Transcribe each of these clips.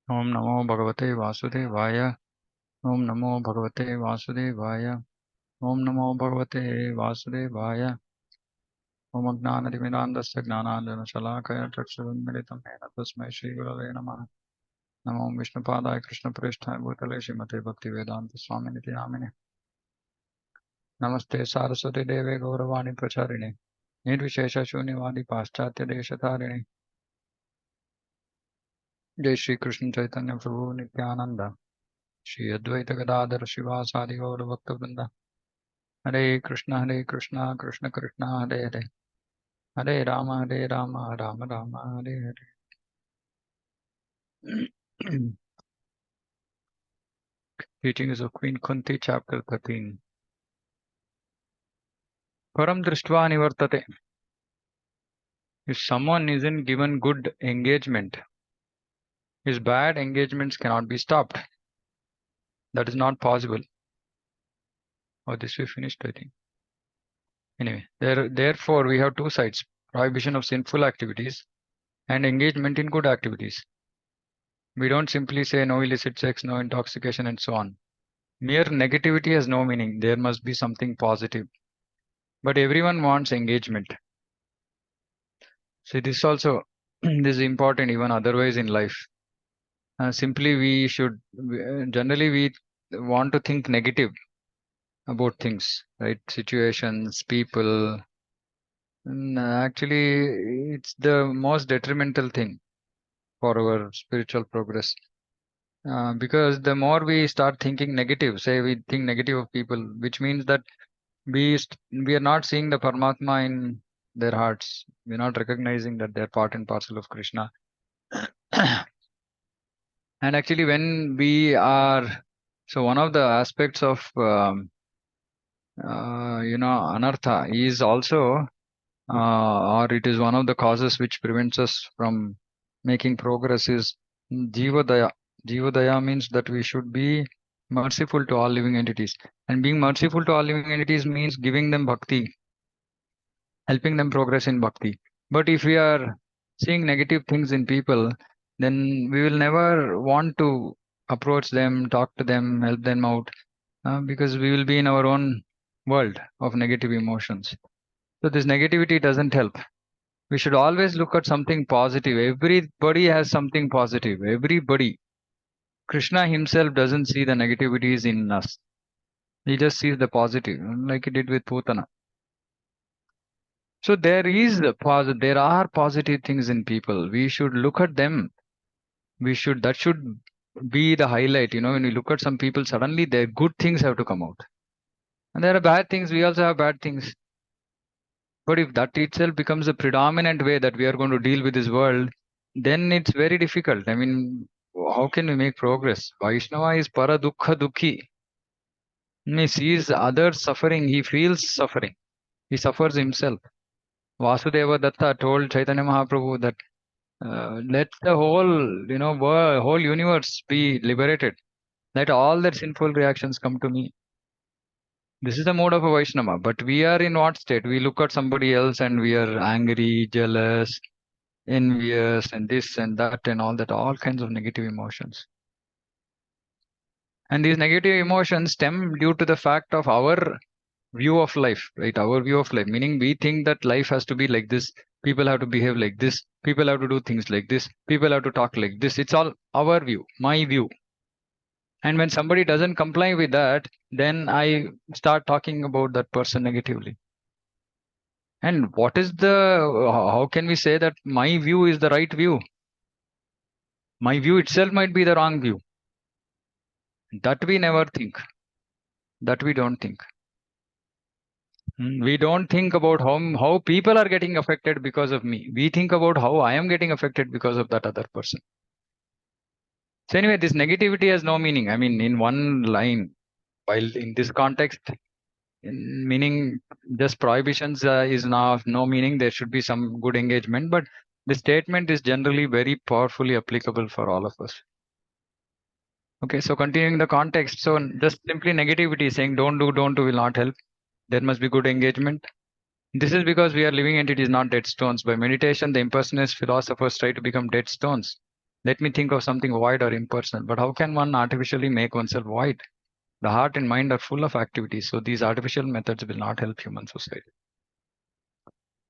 Om Namo Bhagavate Vasudevaya. Om Namo Bhagavate Vasudevaya. Om Namo Bhagavate Vasudevaya. Om Gnanadivinandasya Gnanandana Shalakaya Chakshurunmilitam Mena Tasmai Shri Gurave Namaha. Namo Vishnupadaya Krishna Prishthaya Bhutale Srimate Bhaktivedanta Swaminiti Namine. Namaste Saraswati Deve Gauravani Pracharine. Nirvishesha Shunyavadi Paschatya Deshatarine. Jai Shri Krishna Chaitanya Prabhu Nityananda. Shri Advaita Gadadhar Shivasadi Gaura Bhakta Hare Krishna, Krishna Krishna, Hare Hare. Hare Rama, Rama Rama, Hare Hare. Teachings of Queen Kunti, Chapter 13. Param Drishtva Nivartate. If someone isn't given good engagement, his bad engagements cannot be stopped. That is not possible. Oh, this we finished, I think. Anyway, therefore, we have two sides: prohibition of sinful activities and engagement in good activities. We don't simply say no illicit sex, no intoxication, and so on. Mere negativity has no meaning. There must be something positive. But everyone wants engagement. So this also this is important even otherwise in life. Simply we should generally we want to think negative about things, right? Situations, people. Actually, it's the most detrimental thing for our spiritual progress. Because the more we start thinking negative, say we think negative of people, which means that we are not seeing the Paramatma in their hearts. We're not recognizing that they're part and parcel of Krishna. And actually, when we are, so one of the aspects of anartha is also, or it is one of the causes which prevents us from making progress is jivadaya. Jivadaya means that we should be merciful to all living entities, and being merciful to all living entities means giving them bhakti, helping them progress in bhakti. But if we are seeing negative things in people, then we will never want to approach them, talk to them, help them out, because we will be in our own world of negative emotions. So this negativity doesn't help. We should always look at something positive. Everybody has something positive. Everybody. Krishna himself doesn't see the negativities in us. He just sees the positive, like he did with Putana. So there are positive things in people. We should look at them. That should be the highlight. When we look at some people, suddenly their good things have to come out. And there are bad things. We also have bad things. But if that itself becomes a predominant way that we are going to deal with this world, then it's very difficult. I mean, how can we make progress? Vaishnava is para dukkha dukhi. He sees others suffering. He feels suffering. He suffers himself. Vasudeva Datta told Chaitanya Mahaprabhu that let the whole universe be liberated. Let all their sinful reactions come to me. This is the mode of a Vaishnava. But we are in what state? We look at somebody else and we are angry, jealous, envious, and this and that, and all kinds of negative emotions. And these negative emotions stem due to the fact of our view of life, right? Our view of life, meaning we think that life has to be like this. People have to behave like this. People have to do things like this. People have to talk like this. It's all our view, my view. And when somebody doesn't comply with that, then I start talking about that person negatively. And how can we say that my view is the right view? My view itself might be the wrong view. That we never think. That we don't think. We don't think about how people are getting affected because of me. We think about how I am getting affected because of that other person. So anyway, this negativity has no meaning. I mean, in one line, while in this context, meaning just prohibitions is now of no meaning. There should be some good engagement, but the statement is generally very powerfully applicable for all of us. Okay, so continuing the context, so just simply negativity saying don't do will not help. There must be good engagement. This is because we are living entities, not dead stones. By meditation, the impersonalist philosophers try to become dead stones. Let me think of something void or impersonal. But how can one artificially make oneself void? The heart and mind are full of activities, so these artificial methods will not help human society.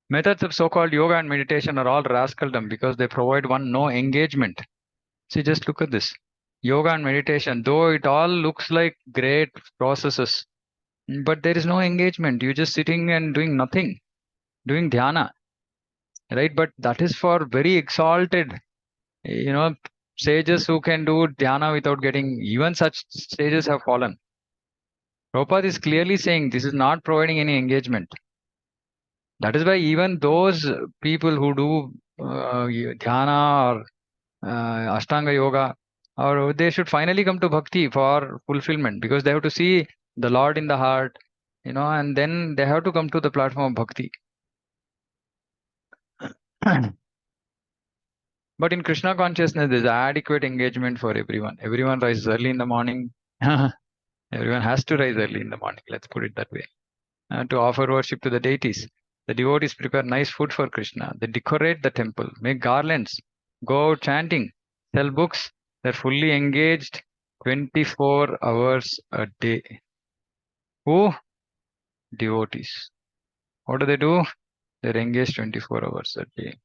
Methods of so-called yoga and meditation are all rascaldom because they provide one no engagement. See, just look at this. Yoga and meditation, though it all looks like great processes, but there is no engagement. You're just sitting and doing nothing, doing dhyana, right? But that is for very exalted, you know, sages who can do dhyana without getting, even such sages have fallen. Prabhupada is clearly saying this is not providing any engagement. That is why even those people who do dhyana or Ashtanga yoga, or they should finally come to bhakti for fulfillment because they have to see the Lord in the heart, and then they have to come to the platform of bhakti. But in Krishna consciousness, there's adequate engagement for everyone. Everyone rises early in the morning. Everyone has to rise early in the morning. Let's put it that way. To offer worship to the deities. The devotees prepare nice food for Krishna. They decorate the temple, make garlands, go out chanting, sell books. They're fully engaged 24 hours a day. Who? Devotees. What do? They're engaged 24 hours a day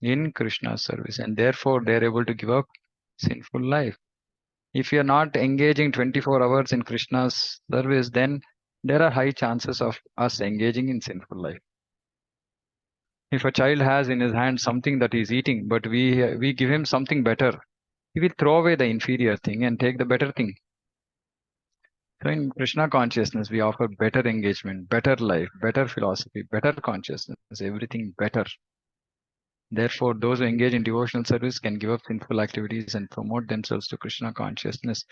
in Krishna's service, and therefore they're able to give up sinful life. If you're not engaging 24 hours in Krishna's service, then there are high chances of us engaging in sinful life. If a child has in his hand something that he's eating, but we give him something better, he will throw away the inferior thing and take the better thing. So in Krishna consciousness, we offer better engagement, better life, better philosophy, better consciousness, everything better. Therefore, those who engage in devotional service can give up sinful activities and promote themselves to Krishna consciousness.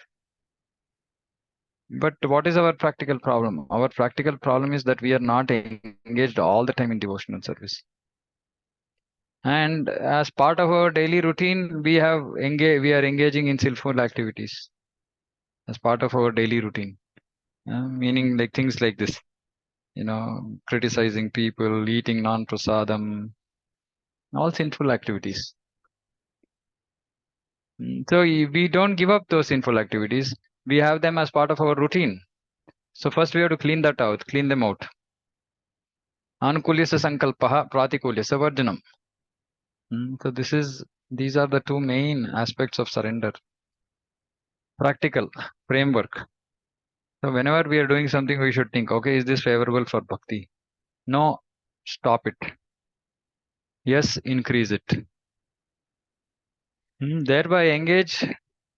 But what is our practical problem? Our practical problem is that we are not engaged all the time in devotional service. And as part of our daily routine, we are engaging in sinful activities as part of our daily routine. Meaning like things like this, criticizing people, eating non-prasadam, all sinful activities. So we don't give up those sinful activities. We have them as part of our routine. So first we have to clean them out. Anukulyasa sankalpaha, pratikulyasa varjanam. So these are the two main aspects of surrender. Practical framework. So whenever we are doing something, we should think, okay, is this favorable for bhakti? No, stop it. Yes, increase it. Thereby engage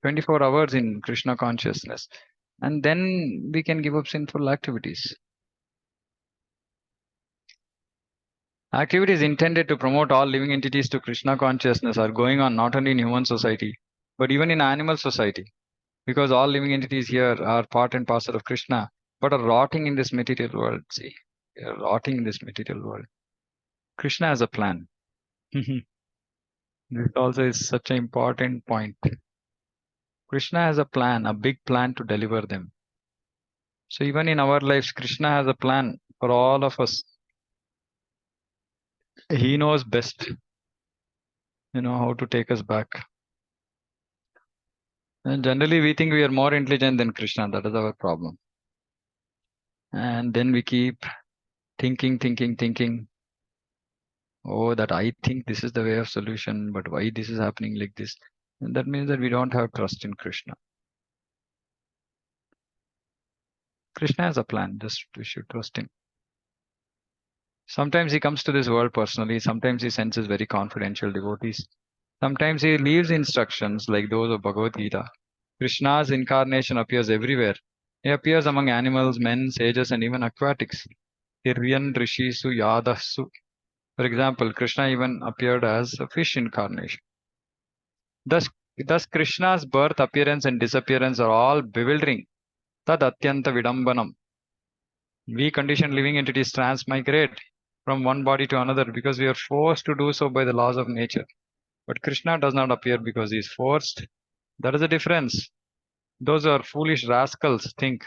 24 hours in Krishna consciousness. And then we can give up sinful activities. Activities intended to promote all living entities to Krishna consciousness are going on not only in human society, but even in animal society. Because all living entities here are part and parcel of Krishna, but are rotting in this material world. See, they are rotting in this material world. Krishna has a plan. This also is such an important point. Krishna has a plan, a big plan to deliver them. So even in our lives, Krishna has a plan for all of us. He knows best, how to take us back. And generally, we think we are more intelligent than Krishna. That is our problem. And then we keep thinking. Oh, that I think this is the way of solution, but why this is happening like this? And that means that we don't have trust in Krishna. Krishna has a plan. Just we should trust him. Sometimes he comes to this world personally. Sometimes he sends his very confidential devotees. Sometimes he leaves instructions like those of Bhagavad Gita. Krishna's incarnation appears everywhere. He appears among animals, men, sages, and even aquatics. Hiryan Rishisu Yadasu. For example, Krishna even appeared as a fish incarnation. Thus Krishna's birth, appearance, and disappearance are all bewildering. Tad atyanta vidambanam. We conditioned living entities transmigrate from one body to another because we are forced to do so by the laws of nature. But Krishna does not appear because he is forced. That is the difference. Those who are foolish rascals think,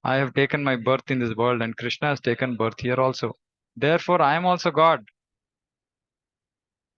I have taken my birth in this world and Krishna has taken birth here also. Therefore, I am also God.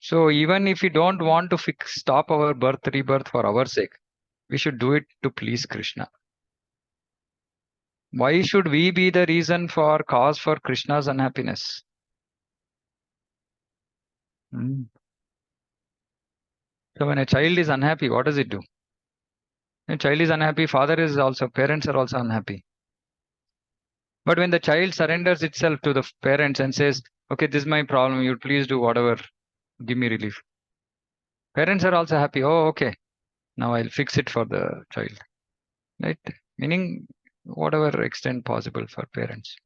So even if we don't want to stop our birth, rebirth for our sake, we should do it to please Krishna. Why should we be the reason for cause for Krishna's unhappiness? Hmm. So when a child is unhappy, what does it do? When a child is unhappy, parents are also unhappy. But when the child surrenders itself to the parents and says, okay, this is my problem, you please do whatever, give me relief. Parents are also happy. Oh, okay, now I'll fix it for the child. Right? Meaning, whatever extent possible for parents.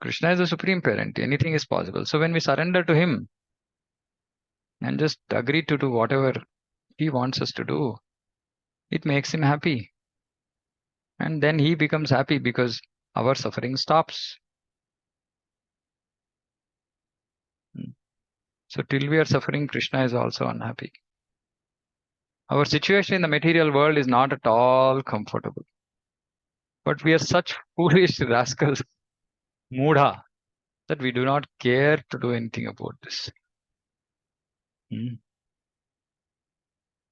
Krishna is the supreme parent. Anything is possible. So when we surrender to him and just agree to do whatever he wants us to do, it makes him happy. And then he becomes happy because our suffering stops. So till we are suffering, Krishna is also unhappy. Our situation in the material world is not at all comfortable. But we are such foolish rascals, mudha, that we do not care to do anything about this.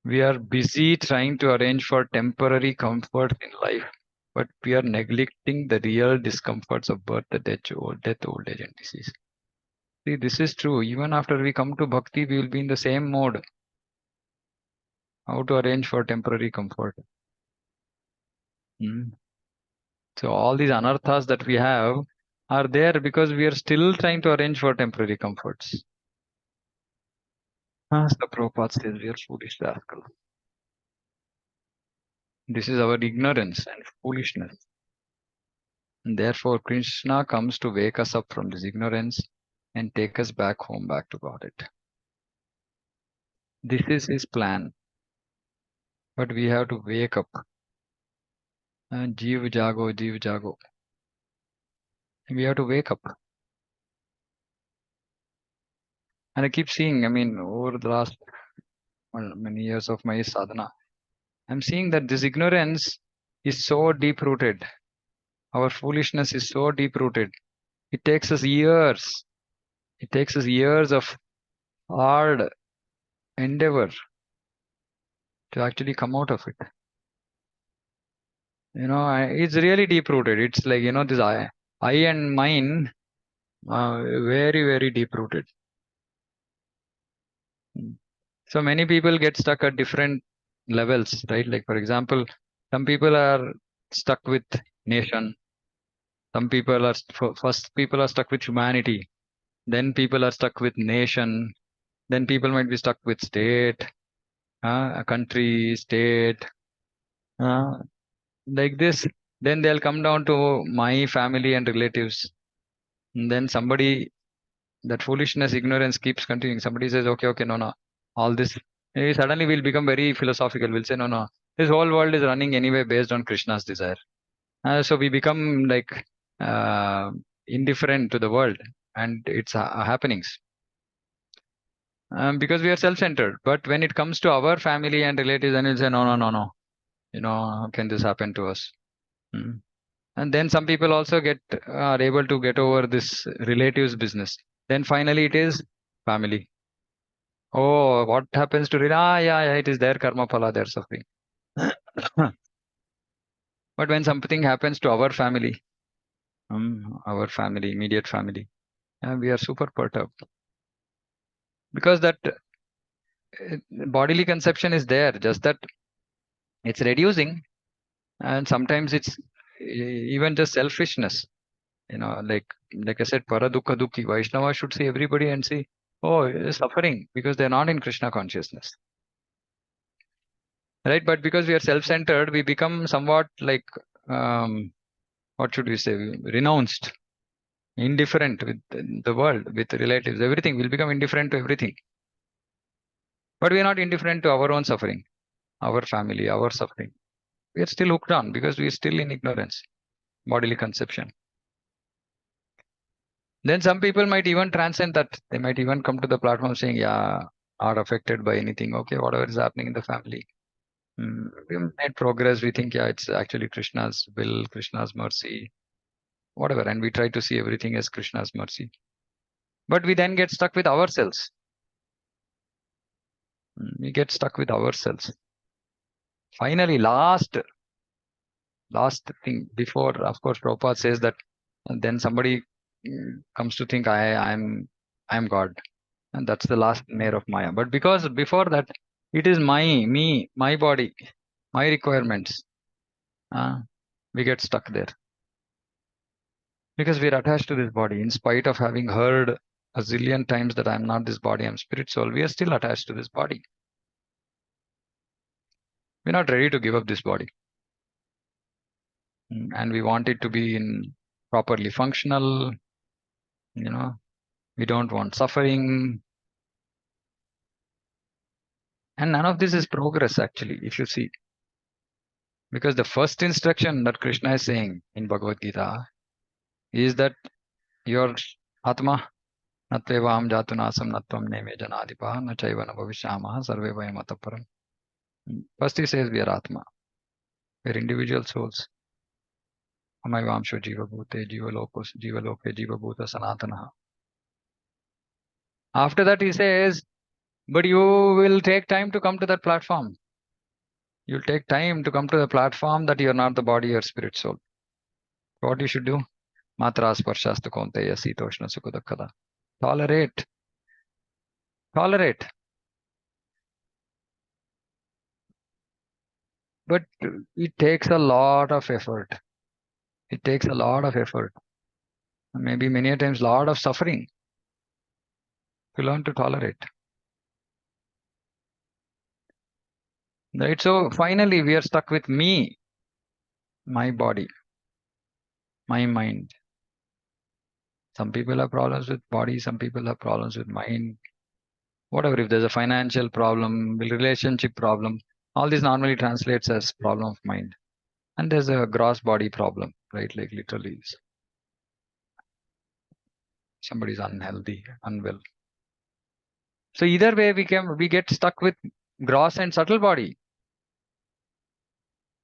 We are busy trying to arrange for temporary comfort in life, but we are neglecting the real discomforts of birth, death, old age, and disease. See, this is true. Even after we come to bhakti, we will be in the same mode. How to arrange for temporary comfort? Hmm. So all these anarthas that we have are there because we are still trying to arrange for temporary comforts. As the Prabhupada says, we are foolish rascals. This is our ignorance and foolishness. And therefore, Krishna comes to wake us up from this ignorance and take us back home, back to Godhead. This is his plan. But we have to wake up. Jeev jago, jeev jago. We have to wake up. And I keep seeing, over the last many years of my sadhana, I'm seeing that this ignorance is so deep rooted. Our foolishness is so deep rooted. It takes us years. It takes us years of hard endeavor to actually come out of it. It's really deep rooted. It's like, this I and mine, very, very deep rooted. So many people get stuck at different levels, right? Like, for example, some people are stuck with nation. Some people are, first, people are stuck with humanity. Then people are stuck with nation. Then people might be stuck with state, a country, state, uh, like this. Then they'll come down to my family and relatives. And then somebody, that foolishness, ignorance keeps continuing. Somebody says, okay, okay, no, no, all this. Suddenly we'll become very philosophical. We'll say, no, no, this whole world is running anyway based on Krishna's desire. So we become like indifferent to the world and its happenings. Because we are self-centered. But when it comes to our family and relatives, then we'll say, no, no, no, no. How can this happen to us? Hmm. And then some people also are able to get over this relatives business. Then finally it is family. Oh, what happens to yeah, yeah, it is their karma phala, their suffering. But when something happens to our family, immediate family, we are super perturbed because that bodily conception is there, just that it's reducing, and sometimes it's even just selfishness. Like I said, para dukkha dukhi. Vaishnava should see everybody and see, oh, suffering because they're not in Krishna consciousness. Right? But because we are self-centered, we become somewhat like, what should we say, renounced, indifferent with the world, with relatives, everything. We'll become indifferent to everything. But we are not indifferent to our own suffering, our family, our suffering. We are still hooked on because we are still in ignorance, bodily conception. Then some people might even transcend that. They might even come to the platform saying, yeah, not affected by anything. Okay, whatever is happening in the family. We made progress. We think, yeah, it's actually Krishna's will, Krishna's mercy, whatever. And we try to see everything as Krishna's mercy. But we then get stuck with ourselves. We get stuck with ourselves. Finally, last thing before, of course, Prabhupada says that, and then somebody comes to think I'm God, and that's the last layer of Maya. But because before that, it is me, my body, my requirements. We get stuck there because we're attached to this body. In spite of having heard a zillion times that I'm not this body, I'm spirit soul, we are still attached to this body. We're not ready to give up this body. And we want it to be in properly functional. We don't want suffering. And none of this is progress, actually, if you see. Because the first instruction that Krishna is saying in Bhagavad Gita is that your Atma natvevam jatunasam natvam neme janadipa na chaiva na bhavishyamaha sarve vayam ataparam. First he says we are Atma. We are individual souls. Amaivamsho jiva bhute jiva loke jiva bhuta sanatanaha. After that he says, but you will take time to come to that platform. You'll take time to come to the platform that you're not the body, you're spirit soul. What you should do? Matra sparshasta konteya sitoshna sukudakada. Tolerate. But it takes a lot of effort. Maybe many a times lot of suffering to learn to tolerate. Right? So finally we are stuck with me, my body, my mind. Some people have problems with body, some people have problems with mind. Whatever, if there's a financial problem, relationship problem, all this normally translates as problem of mind. And there's a gross body problem, right? Like literally somebody's unhealthy, unwell. So either way we get stuck with gross and subtle body.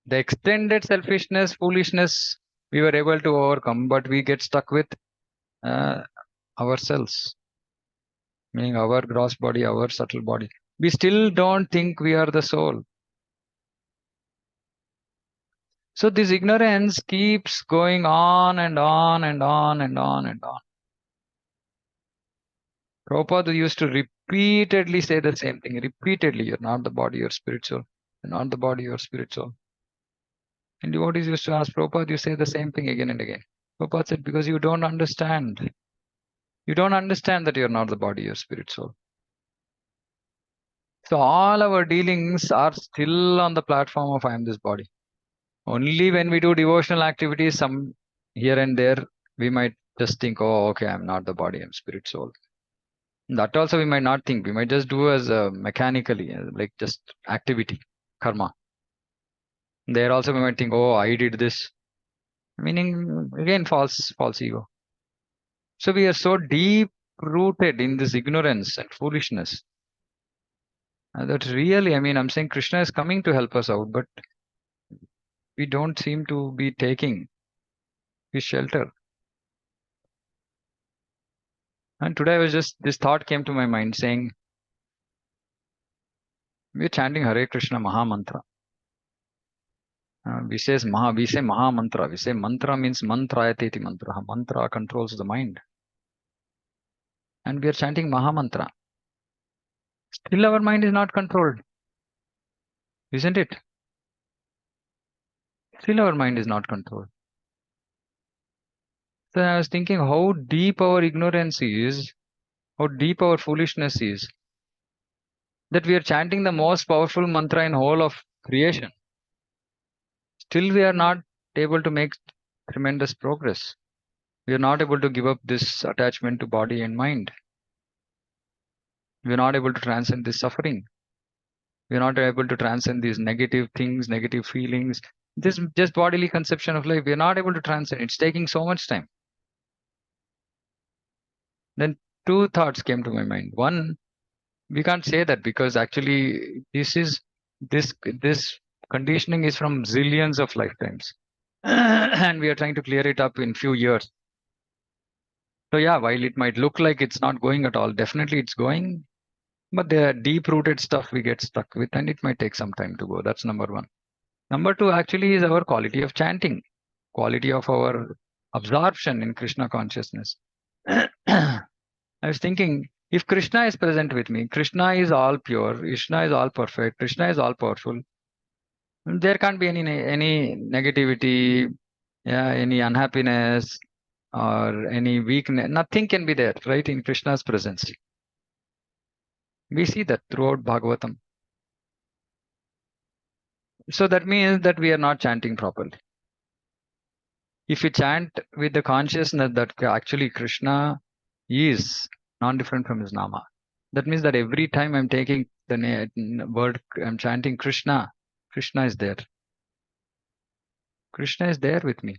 The extended selfishness, foolishness, we were able to overcome, but we get stuck with ourselves, meaning our gross body, our subtle body. We still don't think we are the soul. So this ignorance keeps going on and on and on and on and on. Prabhupada used to repeatedly say the same thing. Repeatedly, you're not the body, you're spirit soul. You're not the body, you're spirit soul. And devotees used to ask Prabhupada, you say the same thing again and again. Prabhupada said, because you don't understand. You don't understand that you're not the body, you're spirit soul. So all our dealings are still on the platform of I am this body. Only when we do devotional activities, some here and there, we might just think, oh, okay, I'm not the body, I'm spirit soul. That also we might not think. We might just do as mechanically, like just activity, karma. There also we might think, oh, I did this. Meaning, again, false ego. So we are so deep rooted in this ignorance and foolishness that really, I'm saying Krishna is coming to help us out, but we don't seem to be taking his shelter. And today I was this thought came to my mind saying, we're chanting Hare Krishna Maha Mantra. We say Maha Mantra. We say mantra means mantrayateti mantra. Mantra controls the mind. And we are chanting Maha Mantra. Still our mind is not controlled. Isn't it? Still our mind is not controlled. So I was thinking how deep our ignorance is, how deep our foolishness is, that we are chanting the most powerful mantra in whole of creation. Still we are not able to make tremendous progress. We are not able to give up this attachment to body and mind. We are not able to transcend this suffering. We are not able to transcend these negative things, negative feelings, this just bodily conception of life. We are not able to transcend. It's taking so much time. Then two thoughts came to my mind. One, we can't say that because actually this conditioning is from zillions of lifetimes. And we are trying to clear it up in few years. So yeah, while it might look like it's not going at all, definitely it's going. But the deep-rooted stuff we get stuck with, and it might take some time to go. That's number one. Number two actually is our quality of chanting, quality of our absorption in Krishna consciousness. I was thinking, if Krishna is present with me, Krishna is all pure, Krishna is all perfect, Krishna is all powerful, there can't be any negativity, yeah, any unhappiness or any weakness. Nothing can be there, right, in Krishna's presence. We see that throughout Bhagavatam. So that means that we are not chanting properly. If we chant with the consciousness that actually Krishna is non-different from his Nama, that means that every time I'm taking the word, I'm chanting Krishna, Krishna is there. Krishna is there with me.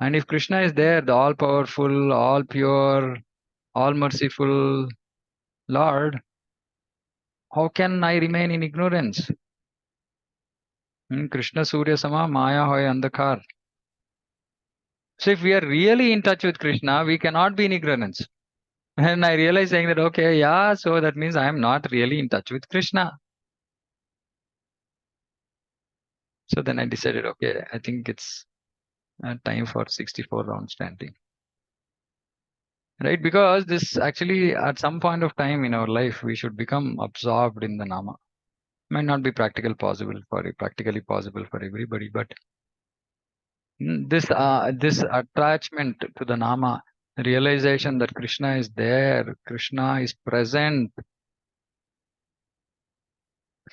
And if Krishna is there, the all-powerful, all-pure, all-merciful Lord, how can I remain in ignorance? Krishna Surya Sama Maya Hoy Andhakar. So if we are really in touch with Krishna, we cannot be in ignorance. And I realized saying that, okay, yeah, so that means I am not really in touch with Krishna. So then I decided, okay, I think it's time for 64 rounds chanting. Right? Because this actually, at some point of time in our life, we should become absorbed in the Nama. Might not be practically possible for everybody, but this attachment to the Nama, realization that Krishna is there, Krishna is present,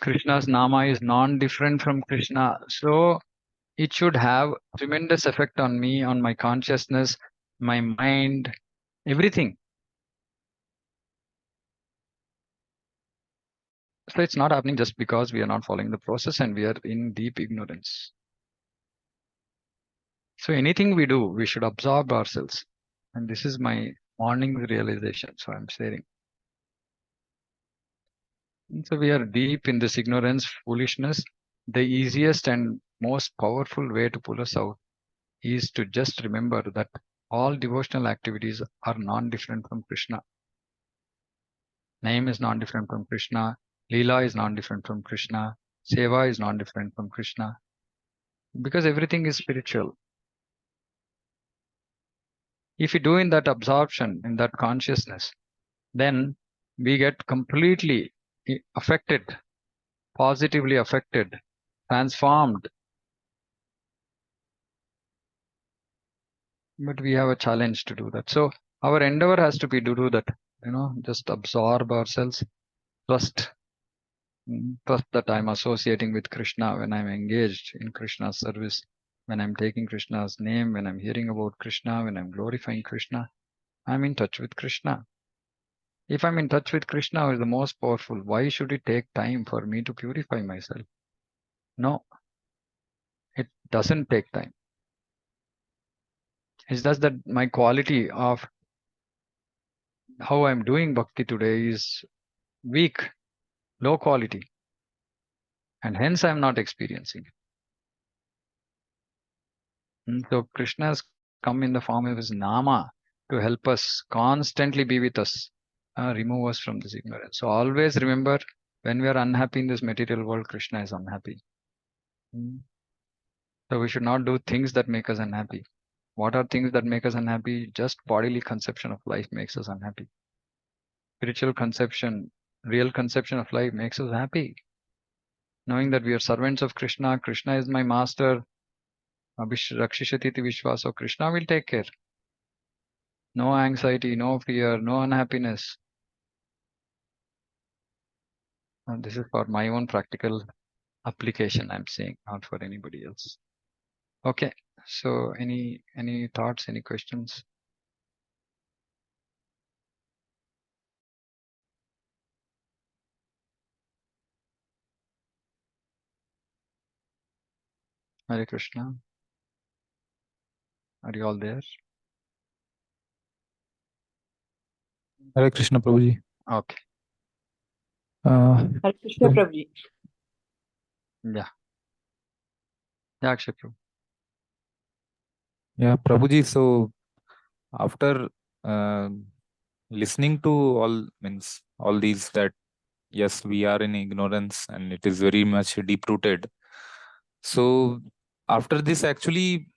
Krishna's Nama is non-different from Krishna. So it should have tremendous effect on me, on my consciousness, my mind, everything. So it's not happening just because we are not following the process and we are in deep ignorance. So anything we do, we should absorb ourselves. And this is my morning realization. So I'm sharing. And so we are deep in this ignorance, foolishness. The easiest and most powerful way to pull us out is to just remember that all devotional activities are non-different from Krishna. Name is non-different from Krishna. Leela is non-different from Krishna. Seva is non-different from Krishna. Because everything is spiritual. If we do in that absorption, in that consciousness, then we get completely affected, positively affected, transformed. But we have a challenge to do that. So our endeavor has to be to do that, just absorb ourselves, trust that I'm associating with Krishna when I'm engaged in Krishna's service, when I'm taking Krishna's name, when I'm hearing about Krishna, when I'm glorifying Krishna, I'm in touch with Krishna. If I'm in touch with Krishna, who is the most powerful, why should it take time for me to purify myself? No, it doesn't take time. It's just that my quality of how I'm doing bhakti today is weak, low quality, and hence I'm not experiencing it. So Krishna has come in the form of his Nama to help us constantly be with us, remove us from this ignorance. So always remember, when we are unhappy in this material world, Krishna is unhappy. So we should not do things that make us unhappy. What are things that make us unhappy? Just bodily conception of life makes us unhappy. Spiritual conception, real conception of life makes us happy. Knowing that we are servants of Krishna, Krishna is my master, Rakshishati Vishwas, so Krishna will take care. No anxiety, no fear, no unhappiness. And this is for my own practical application, I'm saying, not for anybody else. Okay, so any thoughts, any questions? Hare Krishna. Are you all there? Hare Krishna, Prabhuji. Okay. Hare Krishna, Prabhuji. Yeah. Yeah, Akshay Prabhu. Yeah, Prabhuji. So after listening to all means all these that yes, we are in ignorance and it is very much deep rooted. So after this, actually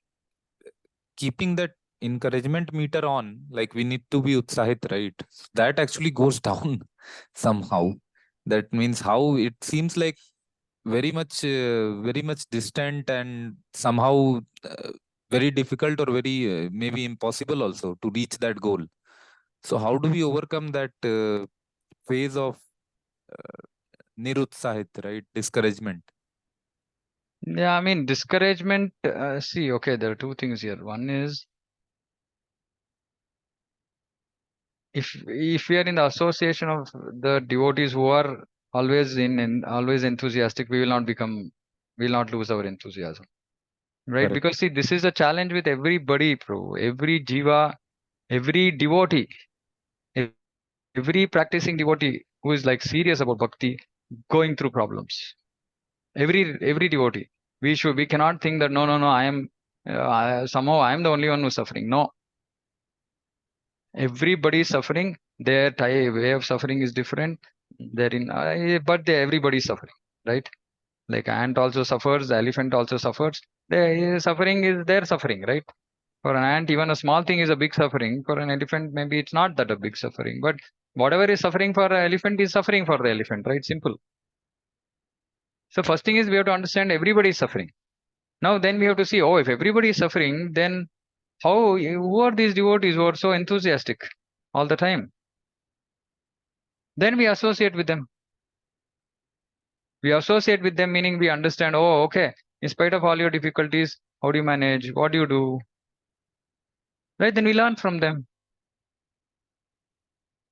keeping that encouragement meter on, like we need to be utsahit, right? That actually goes down somehow. That means how it seems like very much distant and somehow very difficult or very maybe impossible also to reach that goal. So how do we overcome that phase of nirutsahit, right? Discouragement. Yeah, I mean, discouragement. See, okay, there are two things here. One is if we are in the association of the devotees who are always always enthusiastic, we will not lose our enthusiasm, right? Correct. Because see, this is a challenge with everybody, bro. Every jiva, every devotee, every practicing devotee who is like serious about bhakti, going through problems. Every devotee. We cannot think that no, I am somehow I am the only one who's suffering. No, everybody is suffering. Their way of suffering is different. Everybody is suffering, right? Like ant also suffers, the elephant also suffers. The suffering is their suffering, right? For an ant, even a small thing is a big suffering. For an elephant, maybe it's not that a big suffering. But whatever is suffering for an elephant is suffering for the elephant, right? Simple. So first thing is we have to understand everybody is suffering. Now then we have to see, oh, if everybody is suffering, then who are these devotees who are so enthusiastic all the time? Then we associate with them. We associate with them, meaning we understand, oh, okay, in spite of all your difficulties, how do you manage? What do you do? Right? Then we learn from them.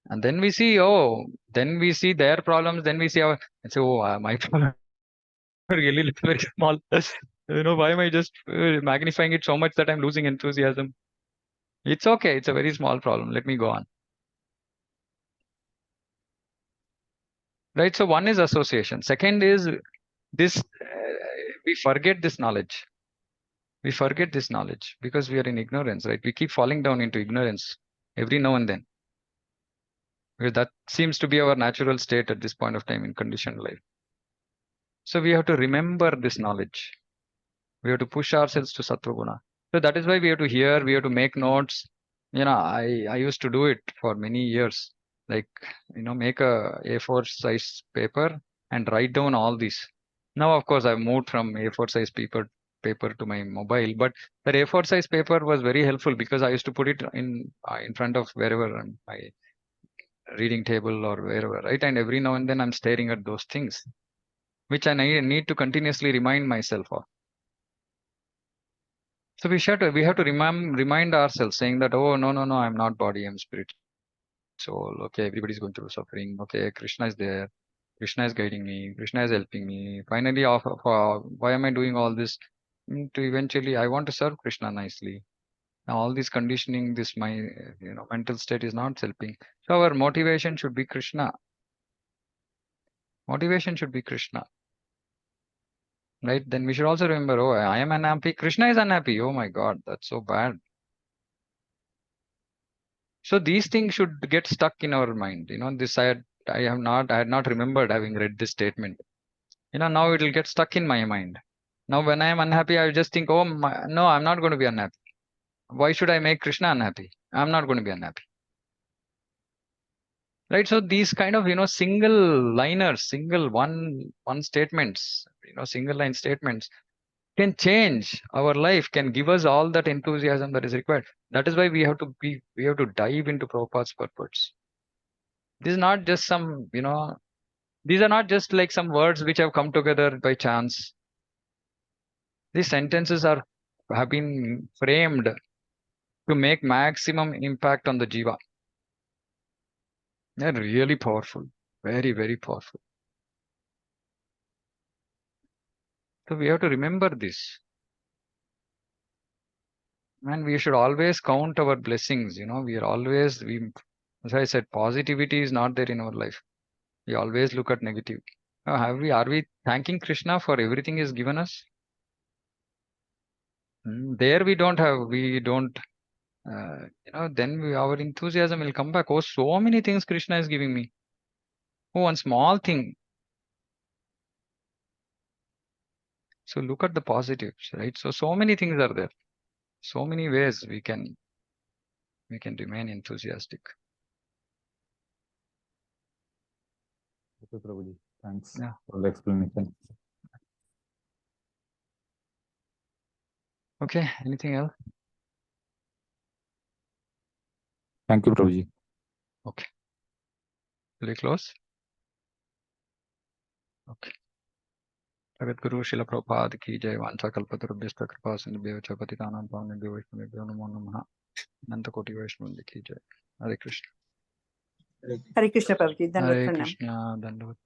And then we see, oh, then we see their problems. Then we see our, and say, oh, my problem really looks very small. Why am I just magnifying it so much that I'm losing enthusiasm? It's okay. It's a very small problem. Let me go on. Right? So one is association. Second is this, we forget this knowledge. We forget this knowledge because we are in ignorance, right? We keep falling down into ignorance every now and then. Because that seems to be our natural state at this point of time in conditioned life. So we have to remember this knowledge. We have to push ourselves to sattva guna. So that is why we have to hear, we have to make notes. I used to do it for many years. Like, make a A4 size paper and write down all these. Now, of course, I've moved from A4 size paper to my mobile, but that A4 size paper was very helpful because I used to put it in front of wherever my reading table or wherever, right? And every now and then I'm staring at those things, which I need to continuously remind myself of. So we have to remind ourselves, saying that, oh, no, I'm not body, I'm spirit, soul. Okay, everybody's going through suffering. Okay, Krishna is there. Krishna is guiding me. Krishna is helping me. Finally, why am I doing all this? To eventually, I want to serve Krishna nicely. Now, all this conditioning, this my mental state is not helping. So our motivation should be Krishna. Motivation should be Krishna, right? Then we should also remember, oh, I am unhappy. Krishna is unhappy. Oh my God, that's so bad. So these things should get stuck in our mind. I had not remembered having read this statement. Now it will get stuck in my mind. Now when I am unhappy, I just think, oh, no, I'm not going to be unhappy. Why should I make Krishna unhappy? I'm not going to be unhappy. Right. So these kind of, single liners, one statements, single line statements can change our life, can give us all that enthusiasm that is required. That is why we have to dive into Prabhupada's purports. This is not just these are not just like some words which have come together by chance. These sentences have been framed to make maximum impact on the jiva. They're really powerful, very, very powerful. So we have to remember this. And we should always count our blessings. As I said, positivity is not there in our life. We always look at negative. Are we thanking Krishna for everything he's given us? There we don't, then our enthusiasm will come back. Oh, so many things Krishna is giving me. Oh, one small thing. So look at the positives, right? So many things are there. So many ways we can remain enthusiastic. Okay, Prabhuji. Thanks Yeah. for the explanation. Okay. Anything else? Thank you, Prabhuji. Okay. Will we close? Okay. जगद्गुरु शिल प्रभुपाद की जय। वांछा कल्पतरुभ्यश्च कृपा सिन्धुभ्यो च पतितानां पावनेभ्यो वैष्णवेभ्यो नमो नमः। अनंत कोटि वैष्णव की जय। हरे कृष्ण। Hare Krishna Prabhuji, हरे Dandavat Pranam. कृष्ण। दंडवत।